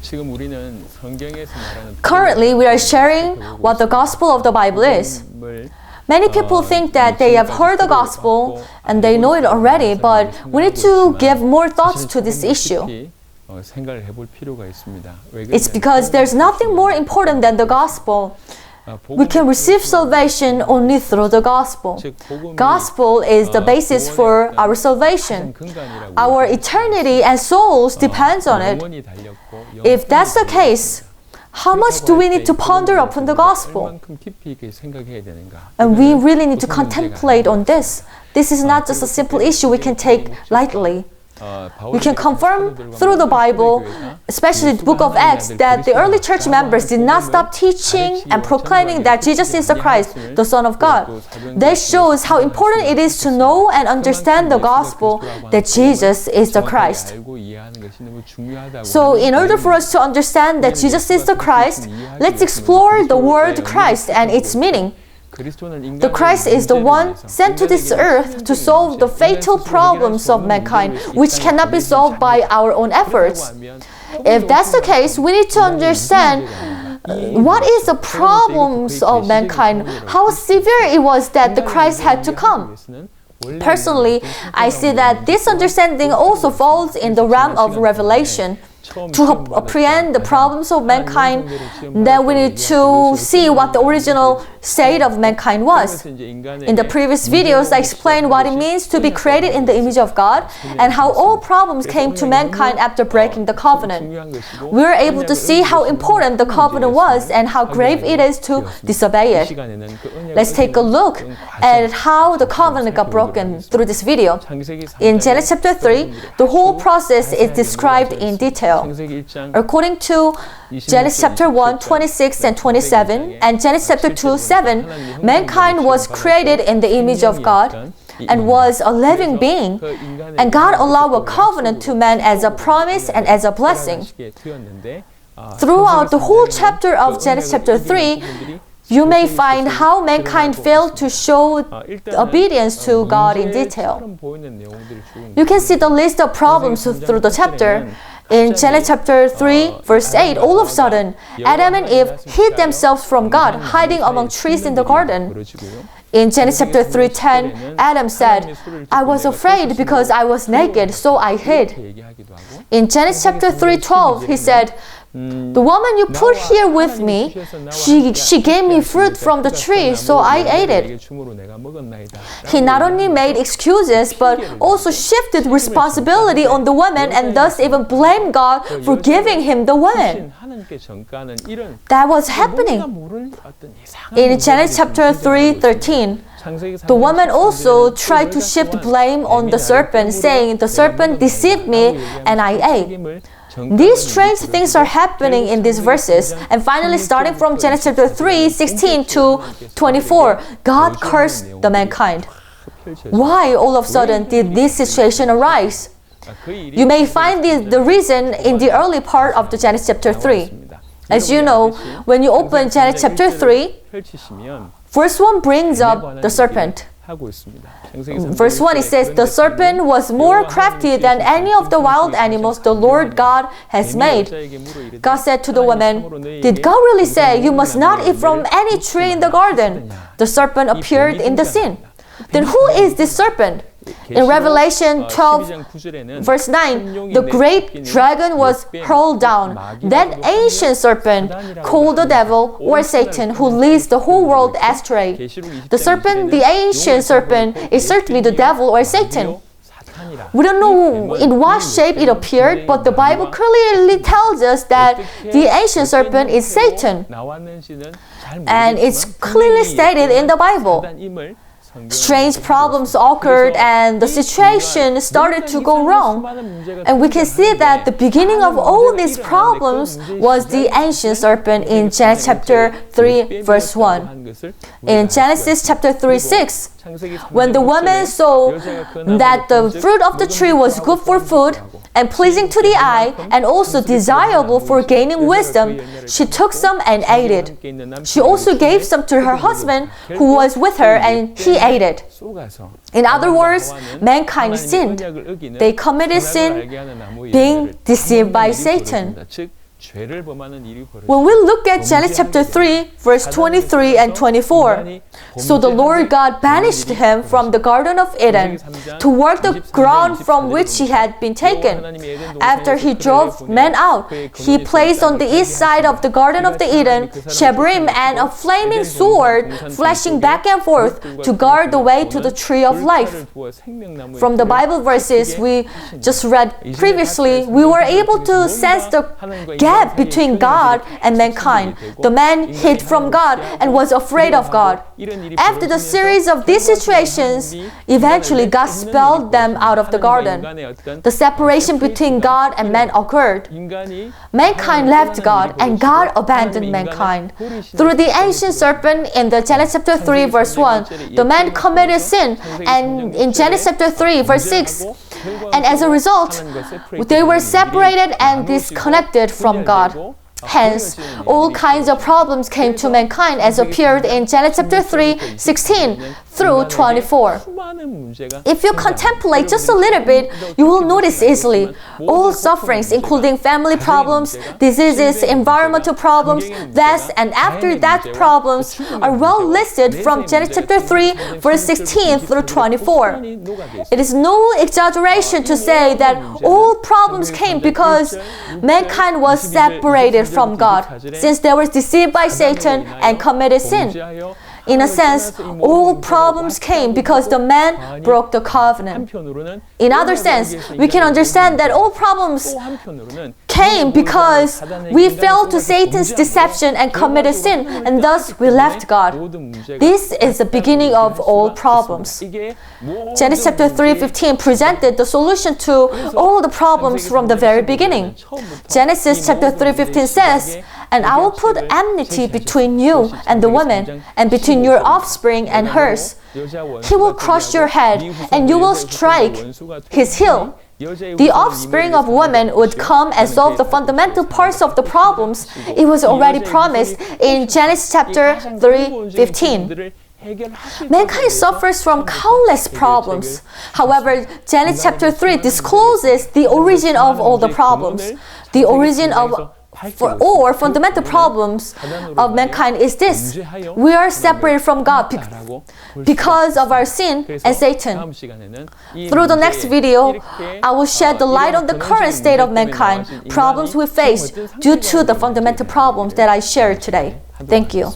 지금 우리는 성경에서 말하는 Currently, we are sharing what the gospel of the Bible is. Many people think that they have heard the gospel and they know it already, but we need to give more thoughts to this issue. 생각을 해볼 필요가 있습니다. It's because there's nothing more important than the gospel. We can receive salvation only through the gospel. Gospel is the basis for our salvation. Our eternity and souls depends on it. If that's the case, how much do we need to ponder upon the gospel? And we really need to contemplate on this. This is not just a simple issue we can take lightly. We can confirm through the Bible, especially the book of Acts, that the early church members did not stop teaching and proclaiming that Jesus is the Christ, the Son of God. That shows how important it is to know and understand the gospel that Jesus is the Christ. So in order for us to understand that Jesus is the Christ, let's explore the word Christ and its meaning. The Christ is the one sent to this earth to solve the fatal problems of mankind, which cannot be solved by our own efforts. If that's the case, we need to understand what is the problems of mankind, how severe it was that the Christ had to come. Personally, I see that this understanding also falls in the realm of revelation. To apprehend the problems of mankind, then we need to see what the original state of mankind was. In the previous videos, I explained what it means to be created in the image of God and how all problems came to mankind after breaking the covenant. We were able to see how important the covenant was and how grave it is to disobey it. Let's take a look at how the covenant got broken through this video. In Genesis chapter 3, the whole process is described in detail. According to Genesis chapter 1, 26 and 27, and Genesis chapter 2, 7, mankind was created in the image of God and was a living being, and God allowed a covenant to man as a promise and as a blessing. Throughout the whole chapter of Genesis chapter 3, you may find how mankind failed to show obedience to God in detail. You can see the list of problems through the chapter. In Genesis chapter 3, verse 8, all of a sudden, Adam and Eve hid themselves from God, hiding among trees in the garden. In Genesis chapter 3:10, Adam said, I was afraid because I was naked, so I hid. In Genesis chapter 3:12, he said, the woman you put here with me, she gave me fruit from the tree, so I ate it. He not only made excuses, but also shifted responsibility on the woman and thus even blamed God for giving him the woman. That was happening. In Genesis chapter 3:13, the woman also tried to shift blame on the serpent, saying, the serpent deceived me and I ate. These strange things are happening in these verses. And finally, starting from Genesis chapter 3, 16 to 24, God cursed the mankind. Why all of a sudden did this situation arise? You may find the reason in the early part of the Genesis chapter 3. As you know, when you open Genesis chapter 3, verse 1 brings up the serpent. Verse 1, it says, the serpent was more crafty than any of the wild animals the Lord God has made. God said to the woman, did God really say you must not eat from any tree in the garden? The serpent appeared in the scene. Then who is this serpent? In Revelation 12, verse 9, the great dragon was hurled down, that ancient serpent called the devil or Satan, who leads the whole world astray. The serpent, the ancient serpent, is certainly the devil or Satan. We don't know in what shape it appeared, but the Bible clearly tells us that the ancient serpent is Satan. And it's clearly stated in the Bible. Strange problems occurred and the situation started to go wrong. And we can see that the beginning of all these problems was the ancient serpent in Genesis chapter 3, verse 1. In Genesis chapter 3, 6, when the woman saw that the fruit of the tree was good for food and pleasing to the eye and also desirable for gaining wisdom, she took some and ate it. She also gave some to her husband who was with her, and he ate it. In other words, mankind sinned. They committed sin, being deceived by Satan. 죄를 범하는 일이 When we look at Genesis chapter 3, verse 23 and 24, so the Lord God banished him from the Garden of Eden to work the ground from which he had been taken. After he drove man out, he placed on the east side of the Garden of the Eden Shebarim and a flaming sword flashing back and forth to guard the way to the tree of life. From the Bible verses we just read previously, we were able to sense the gap between God and mankind. The man hid from God and was afraid of God. After the series of these situations, eventually God expelled them out of the garden. The separation between God and man occurred. Mankind left God and God abandoned mankind. Through the ancient serpent in the Genesis chapter 3 verse 1, the man committed sin, and in Genesis chapter 3 verse 6, and as a result, they were separated and disconnected from God. Hence, all kinds of problems came to mankind as appeared in Genesis chapter 3, 16 through 24. If you contemplate just a little bit, you will notice easily all sufferings, including family problems, diseases, environmental problems, deaths, and after death problems are well listed from Genesis chapter 3, verse 16 through 24. It is no exaggeration to say that all problems came because mankind was separated from God, since they were deceived by Satan and committed sin. In a sense, all problems came because the man broke the covenant. In other sense, we can understand that all problems came because we fell to Satan's deception and committed sin, and thus we left God. This is the beginning of all problems. Genesis chapter 3:15 presented the solution to all the problems from the very beginning. Genesis chapter 3:15 says, "And I will put enmity between you and the woman, and between your offspring and hers. He will crush your head, and you will strike his heel." The offspring of woman would come and solve the fundamental parts of the problems. It was already promised in Genesis chapter 3:15. Mankind suffers from countless problems. However, Genesis chapter 3 discloses the origin of all the problems. The origin of or fundamental problems of mankind is this: we are separated from God because of our sin and Satan. Through the next video, I will shed the light on the current state of mankind, problems we face due to the fundamental problems that I shared today. Thank you.